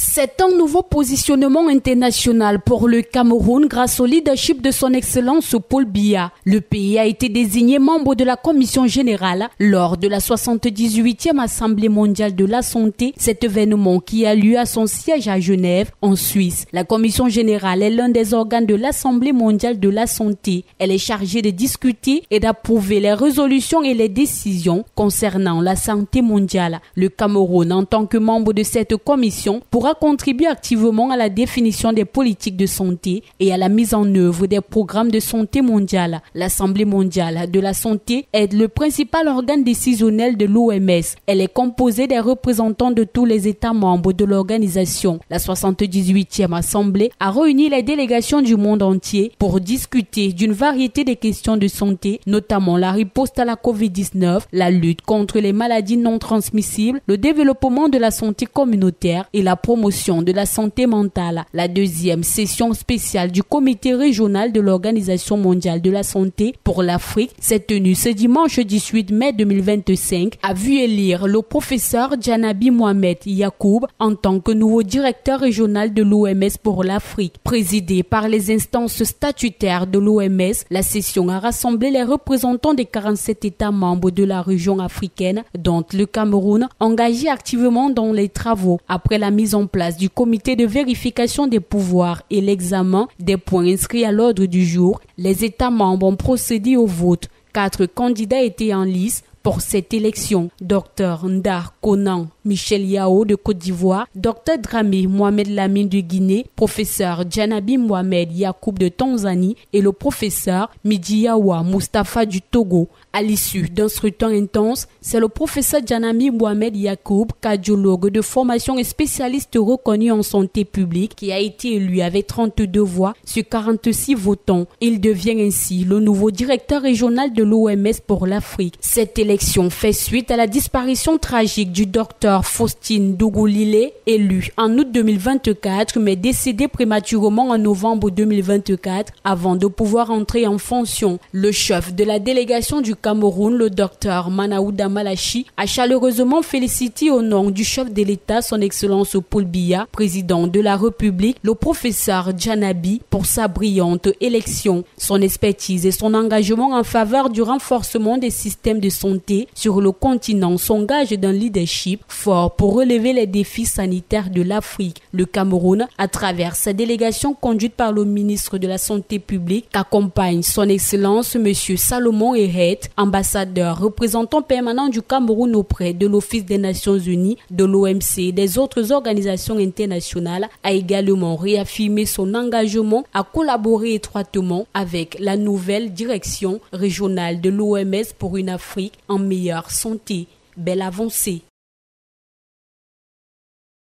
C'est un nouveau positionnement international pour le Cameroun grâce au leadership de son Excellence Paul Biya. Le pays a été désigné membre de la Commission générale lors de la 78e Assemblée mondiale de la santé, cet événement qui a lieu à son siège à Genève, en Suisse. La Commission générale est l'un des organes de l'Assemblée mondiale de la santé. Elle est chargée de discuter et d'approuver les résolutions et les décisions concernant la santé mondiale. Le Cameroun, en tant que membre de cette commission, pourra contribuer activement à la définition des politiques de santé et à la mise en œuvre des programmes de santé mondiale. L'Assemblée mondiale de la santé est le principal organe décisionnel de l'OMS. Elle est composée des représentants de tous les États membres de l'organisation. La 78e Assemblée a réuni les délégations du monde entier pour discuter d'une variété de questions de santé, notamment la riposte à la COVID-19, la lutte contre les maladies non transmissibles, le développement de la santé communautaire et la promotion de la santé mentale. La deuxième session spéciale du comité régional de l'Organisation mondiale de la santé pour l'Afrique s'est tenue ce dimanche 18 mai 2025, a vu élire le professeur Djanabi Mohamed Yacoub en tant que nouveau directeur régional de l'OMS pour l'Afrique. Présidée par les instances statutaires de l'OMS, la session a rassemblé les représentants des 47 États membres de la région africaine, dont le Cameroun, engagé activement dans les travaux. Après la mise en place du comité de vérification des pouvoirs et l'examen des points inscrits à l'ordre du jour, les États membres ont procédé au vote. 4 candidats étaient en lice pour cette élection. Dr Ndar Konan Michel Yao de Côte d'Ivoire, Dr Dramé Mohamed Lamine de Guinée, professeur Djanabi Mohamed Yacoub de Tanzanie et le professeur Midiawa Mustafa du Togo. À l'issue d'un scrutin intense, c'est le professeur Djanabi Mohamed Yacoub, cardiologue de formation et spécialiste reconnu en santé publique, qui a été élu avec 32 voix sur 46 votants. Il devient ainsi le nouveau directeur régional de l'OMS pour l'Afrique. Cette élection fait suite à la disparition tragique du docteur Faustine Dougoulilé, élu en août 2024 mais décédé prématurément en novembre 2024 avant de pouvoir entrer en fonction. Le chef de la délégation du Cameroun, le docteur Manaouda Malachi, a chaleureusement félicité au nom du chef de l'État, son Excellence Paul Biya, président de la République, le professeur Djanabi, pour sa brillante élection. Son expertise et son engagement en faveur du renforcement des systèmes de santé sur le continent s'engagent d'un leadership fort pour relever les défis sanitaires de l'Afrique. Le Cameroun, à travers sa délégation conduite par le ministre de la Santé publique, accompagne son Excellence M. Salomon Ehet, ambassadeur représentant permanent du Cameroun auprès de l'Office des Nations Unies, de l'OMC et des autres organisations internationales, a également réaffirmé son engagement à collaborer étroitement avec la nouvelle direction régionale de l'OMS pour une Afrique en meilleure santé. Belle avancée.